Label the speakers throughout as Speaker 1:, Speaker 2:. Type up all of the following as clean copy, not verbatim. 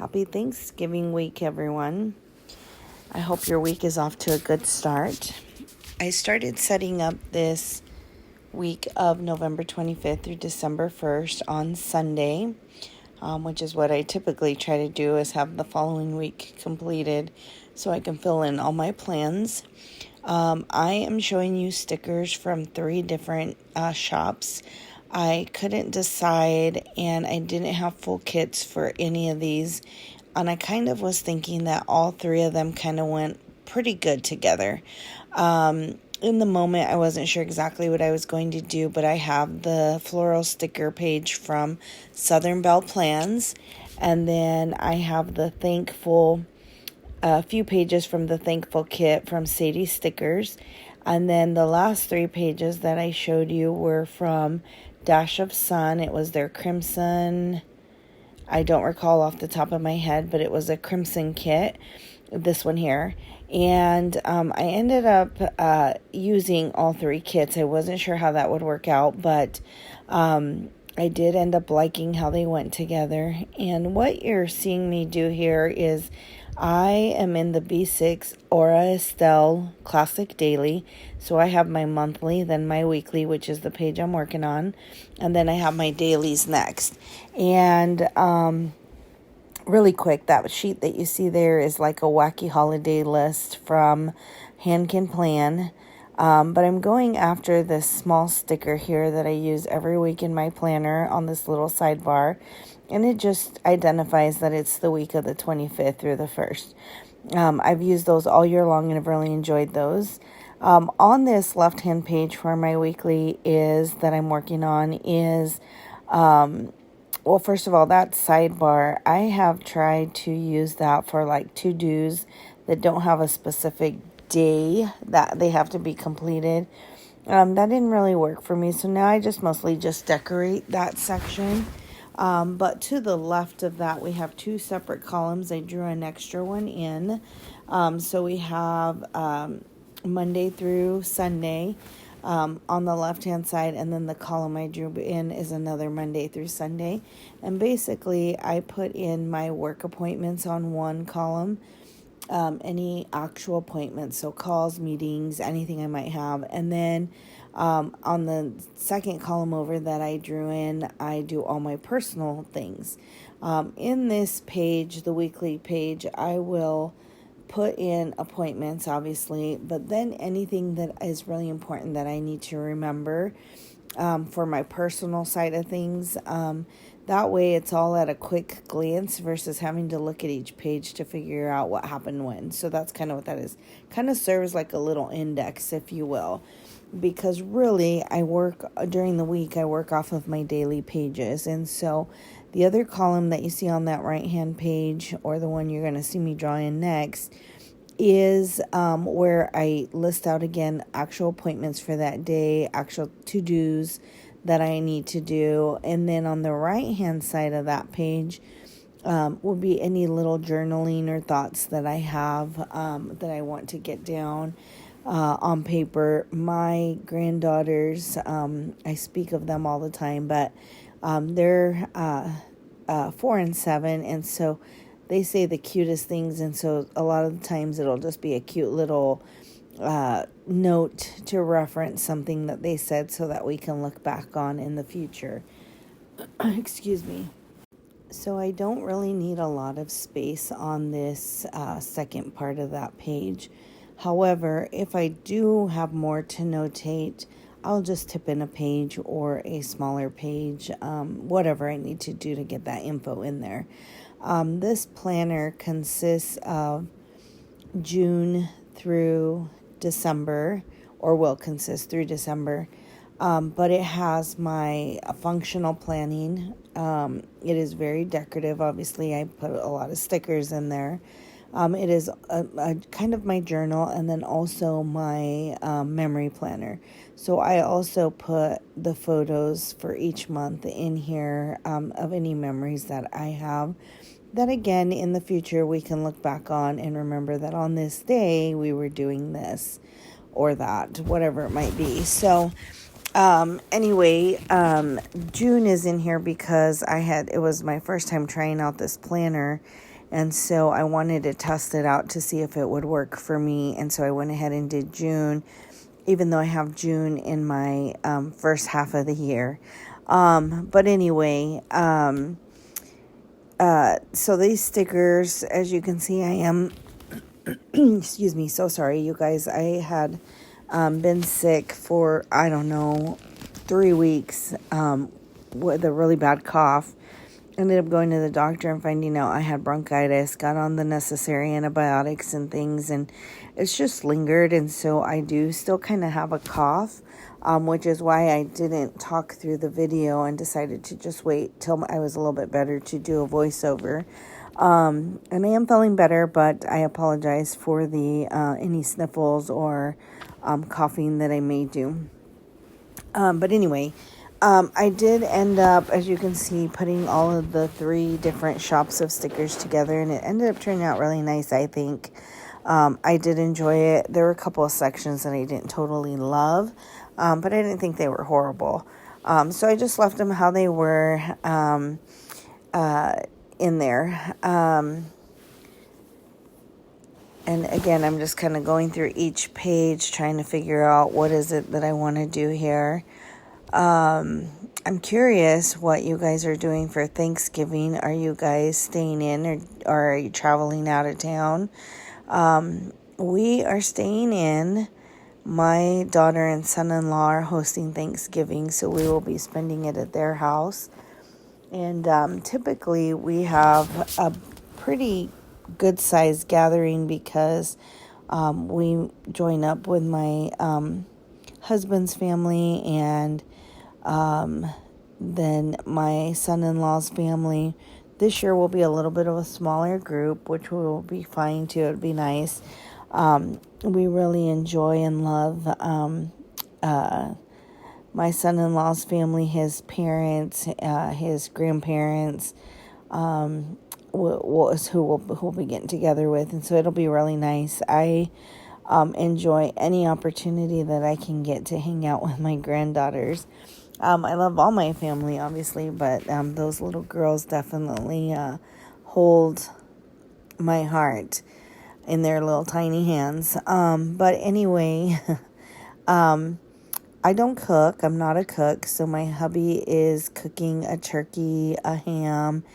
Speaker 1: Happy Thanksgiving week, everyone. I hope your week is off to a good start. I started setting up this week of November 25th through December 1st on Sunday, which is what I typically try to do, is have the following week completed so I can fill in all my plans. I am showing you stickers from 3 different shops. I couldn't decide, and I didn't have full kits for any of these, and I kind of was thinking that all 3 of them kind of went pretty good together. In the moment, I wasn't sure exactly what I was going to do, but I have the floral sticker page from Southern Belle Plans, and then I have the Thankful, a few pages from the Thankful kit from Sadie Stickers, and then the last 3 pages that I showed you were from Dash of Sun. It was their crimson, I don't recall off the top of my head, but it was a crimson kit, this one here. And I ended up using all 3 kits. I wasn't sure how that would work out, but I did end up liking how they went together. And what you're seeing me do here is I am in the B6 Aura Estelle Classic Daily. So I have my monthly, then my weekly, which is the page I'm working on. And then I have my dailies next. And really quick, that sheet that you see there is like a wacky holiday list from Hand Can Plan. But I'm going after this small sticker here that I use every week in my planner on this little sidebar. And it just identifies that it's the week of the 25th through the 1st. I've used those all year long and I've really enjoyed those. On this left-hand page for my weekly is that I'm working on is, well, first of all, that sidebar, I have tried to use that for like to-dos that don't have a specific day that they have to be completed. That didn't really work for me, so now I mostly decorate that section. But to the left of that, we have 2 separate columns. I drew an extra one in. So we have Monday through Sunday on the left-hand side, and then the column I drew in is another Monday through Sunday. And basically, I put in my work appointments on one column, any actual appointments, so calls, meetings, anything I might have. And then on the second column over that I drew in, I do all my personal things. In this page, the weekly page, I will put in appointments, obviously, but then anything that is really important that I need to remember for my personal side of things. That way it's all at a quick glance versus having to look at each page to figure out what happened when. So that's kind of what that is. Kind of serves like a little index, if you will. Because really, I work during the week, I work off of my daily pages. And so the other column that you see on that right-hand page, or the one you're going to see me draw in next, is where I list out again actual appointments for that day, actual to-dos that I need to do. And then on the right-hand side of that page will be any little journaling or thoughts that I have that I want to get down on paper. My granddaughters, I speak of them all the time, but they're 4 and 7, and so they say the cutest things, and so a lot of the times it'll just be a cute little note to reference something that they said so that we can look back on in the future. Excuse me. So I don't really need a lot of space on this second part of that page. However, if I do have more to notate, I'll just tip in a page or a smaller page, whatever I need to do to get that info in there. This planner consists of June through December, or will consist through December, but it has my functional planning. It is very decorative. Obviously, I put a lot of stickers in there. It is a kind of my journal, and then also my memory planner. So I also put the photos for each month in here of any memories that I have. That again, in the future, we can look back on and remember that on this day we were doing this or that, whatever it might be. So anyway, June is in here because it was my first time trying out this planner. And so I wanted to test it out to see if it would work for me. And so I went ahead and did June, even though I have June in my first half of the year. But anyway, so these stickers, as you can see, I am, excuse me, so sorry, you guys. I had been sick for, I don't know, 3 weeks with a really bad cough. Ended up going to the doctor and finding out I had bronchitis, got on the necessary antibiotics and things, and it's just lingered. And so I do still kind of have a cough, which is why I didn't talk through the video and decided to just wait till I was a little bit better to do a voiceover. And I am feeling better, but I apologize for the any sniffles or coughing that I may do. But anyway, I did end up, as you can see, putting all of the 3 different shops of stickers together, and it ended up turning out really nice, I think. I did enjoy it. There were a couple of sections that I didn't totally love, but I didn't think they were horrible. So I just left them how they were in there. And again, I'm just kind of going through each page, trying to figure out what is it that I want to do here. I'm curious what you guys are doing for Thanksgiving. Are you guys staying in or are you traveling out of town? We are staying in. My daughter and son-in-law are hosting Thanksgiving, so we will be spending it at their house. And typically we have a pretty good sized gathering because we join up with my husband's family and then my son-in-law's family. This year will be a little bit of a smaller group, which will be fine too. It'll be nice. We really enjoy and love my son-in-law's family, his parents, his grandparents, who we'll be getting together with, and so it'll be really nice. I enjoy any opportunity that I can get to hang out with my granddaughters. I love all my family, obviously, but those little girls definitely hold my heart in their little tiny hands. But anyway, I don't cook. I'm not a cook, so my hubby is cooking a turkey, a ham,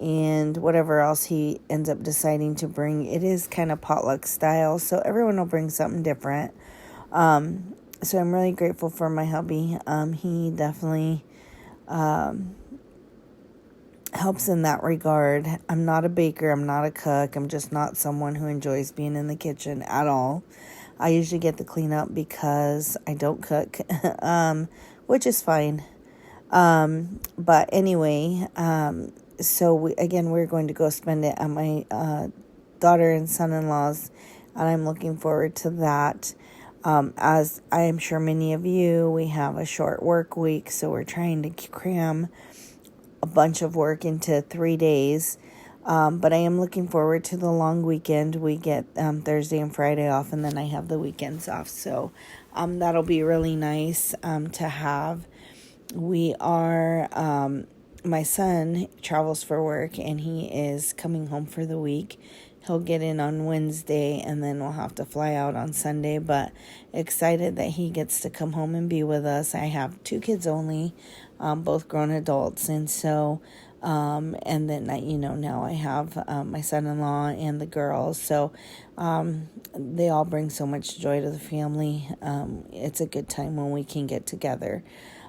Speaker 1: and whatever else he ends up deciding to bring. It is kind of potluck style, so everyone will bring something different. So I'm really grateful for my hubby. He definitely helps in that regard. I'm not a baker. I'm not a cook. I'm just not someone who enjoys being in the kitchen at all. I usually get the cleanup because I don't cook, which is fine. But anyway, so we're going to go spend it at my daughter and son-in-law's, and I'm looking forward to that. As I am sure many of you, we have a short work week, so we're trying to cram a bunch of work into 3 days. But I am looking forward to the long weekend. We get Thursday and Friday off, and then I have the weekends off. So that'll be really nice to have. We are, my son travels for work, and he is coming home for the week. He'll get in on Wednesday, and then we'll have to fly out on Sunday, but excited that he gets to come home and be with us. I have 2 kids only, both grown adults, and so, and then, now I have my son-in-law and the girls, so they all bring so much joy to the family. It's a good time when we can get together.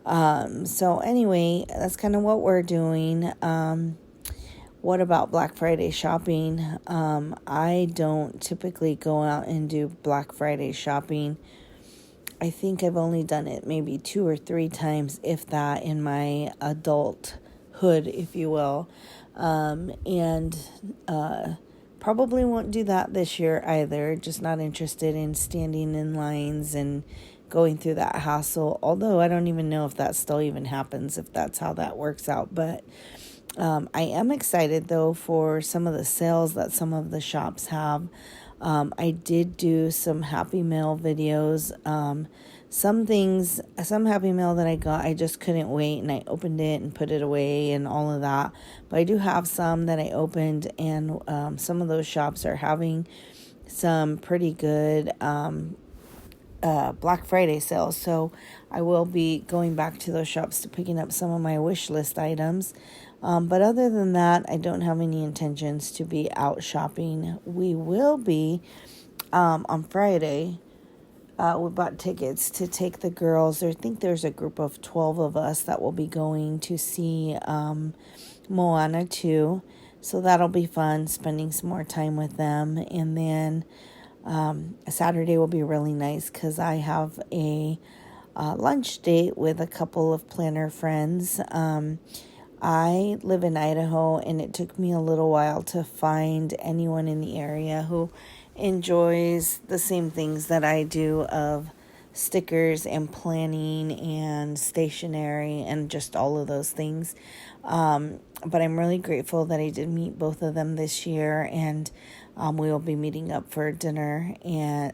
Speaker 1: So anyway, that's kind of what we're doing. What about Black Friday shopping? I don't typically go out and do Black Friday shopping. I think I've only done it maybe 2 or 3 times, if that, in my adulthood, if you will. And probably won't do that this year either. Just not interested in standing in lines and going through that hassle. Although I don't even know if that still even happens, if that's how that works out. But I am excited, though, for some of the sales that some of the shops have. I did do some Happy Mail videos some things, some Happy Mail that I got, I just couldn't wait, and I opened it and put it away and all of that. But I do have some that I opened, and some of those shops are having some pretty good Black Friday sales. So I will be going back to those shops to picking up some of my wish list items. But other than that, I don't have any intentions to be out shopping. We will be on Friday. We bought tickets to take the girls. I think there's a group of 12 of us that will be going to see Moana 2. So that'll be fun, spending some more time with them. And then Saturday will be really nice because I have a lunch date with a couple of planner friends. I live in Idaho, and it took me a little while to find anyone in the area who enjoys the same things that I do of stickers and planning and stationery and just all of those things. But I'm really grateful that I did meet both of them this year, and we will be meeting up for dinner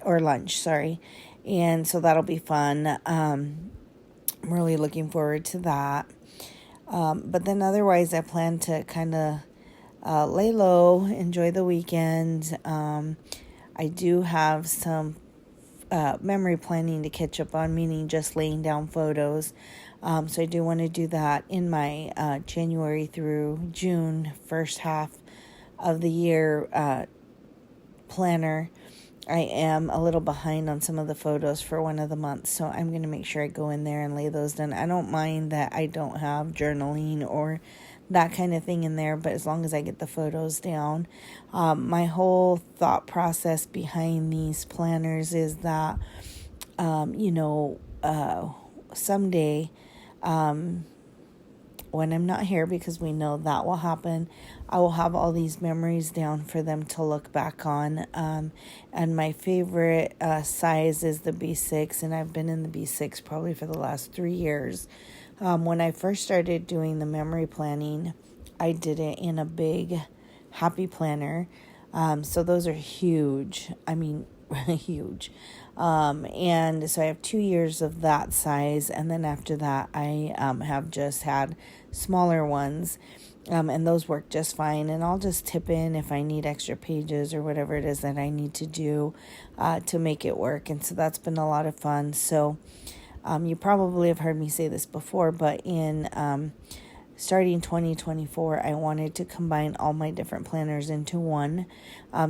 Speaker 1: or lunch, sorry. And so that'll be fun. I'm really looking forward to that. But then otherwise, I plan to kind of lay low, enjoy the weekend. I do have some memory planning to catch up on, meaning just laying down photos. So I do want to do that in my January through June first half of the year planner. I am a little behind on some of the photos for one of the months, so I'm going to make sure I go in there and lay those down. I don't mind that I don't have journaling or that kind of thing in there, but as long as I get the photos down. My whole thought process behind these planners is that, someday, when I'm not here, because we know that will happen, I will have all these memories down for them to look back on. And my favorite size is the B6, and I've been in the B6 probably for the last 3 years. When I first started doing the memory planning, I did it in a big happy planner. So those are huge. I mean, huge. And so I have 2 years of that size, and then after that I have just had smaller ones, and those work just fine, and I'll just tip in if I need extra pages or whatever it is that I need to do to make it work. And so that's been a lot of fun. So you probably have heard me say this before, but in starting 2024, I wanted to combine all my different planners into one,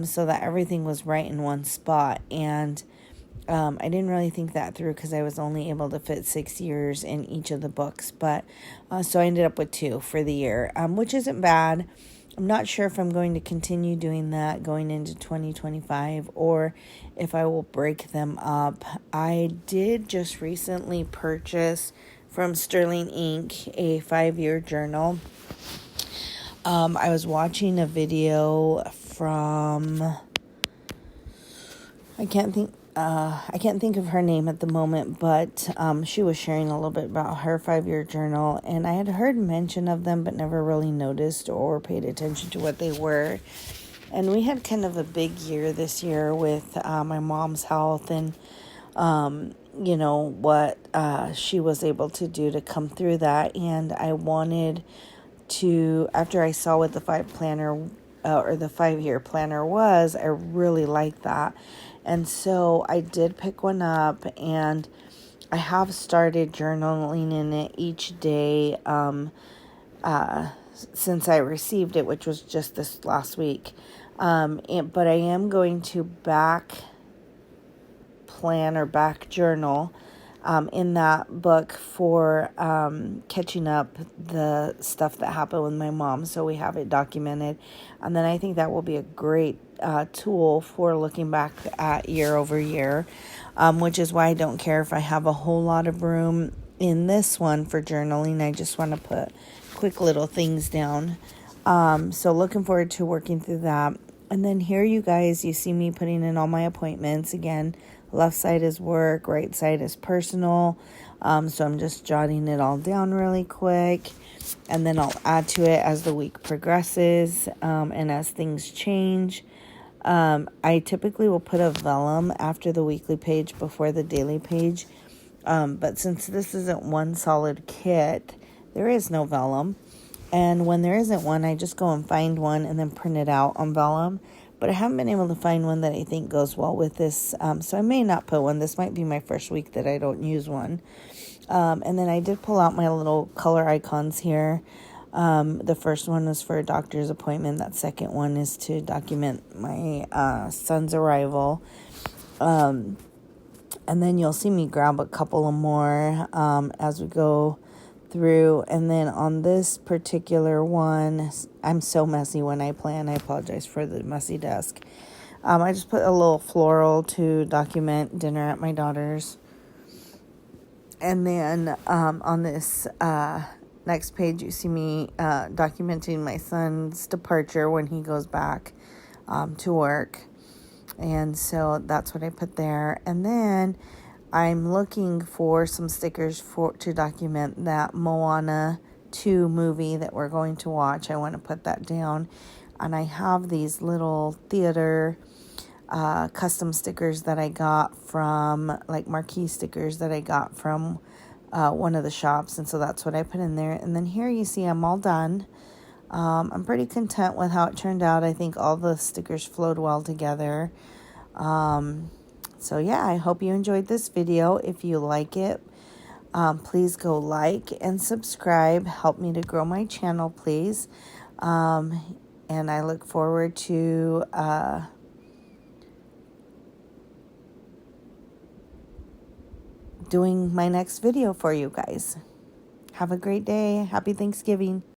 Speaker 1: so that everything was right in one spot. And I didn't really think that through because I was only able to fit 6 years in each of the books. But so I ended up with 2 for the year, which isn't bad. I'm not sure if I'm going to continue doing that going into 2025 or if I will break them up. I did just recently purchase from Sterling Ink a 5-year journal. I was watching a video from, I can't think of her name at the moment, but she was sharing a little bit about her 5-year journal, and I had heard mention of them but never really noticed or paid attention to what they were. And we had kind of a big year this year with my mom's health and what she was able to do to come through that. And I wanted to, after I saw what the 5-year planner was, I really liked that. And so I did pick one up, and I have started journaling in it each day since I received it, which was just this last week. But I am going to back journal in that book for catching up the stuff that happened with my mom, so we have it documented. And then I think that will be a great tool for looking back at year over year, which is why I don't care if I have a whole lot of room in this one for journaling. I just want to put quick little things down. So looking forward to working through that. And then here, you guys, you see me putting in all my appointments. Again, left side is work, right side is personal. So I'm just jotting it all down really quick. And then I'll add to it as the week progresses and as things change. I typically will put a vellum after the weekly page before the daily page. But since this isn't one solid kit, there is no vellum. And when there isn't one, I just go and find one and then print it out on vellum. But I haven't been able to find one that I think goes well with this. So I may not put one. This might be my first week that I don't use one. And then I did pull out my little color icons here. The first one was for a doctor's appointment. That second one is to document my son's arrival. And then you'll see me grab a couple of more as we go through. And then on this particular one, I'm so messy when I plan. I apologize for the messy desk. I just put a little floral to document dinner at my daughter's. And then on this next page, you see me documenting my son's departure when he goes back to work. And so that's what I put there. And then I'm looking for some stickers to document that Moana 2 movie that we're going to watch. I want to put that down. And I have these little theater custom stickers that I got from, like marquee stickers that I got from one of the shops. And so that's what I put in there. And then here you see I'm all done. I'm pretty content with how it turned out. I think all the stickers flowed well together. So yeah, I hope you enjoyed this video. If you like it, please go like and subscribe. Help me to grow my channel, please. And I look forward to doing my next video for you guys. Have a great day. Happy Thanksgiving.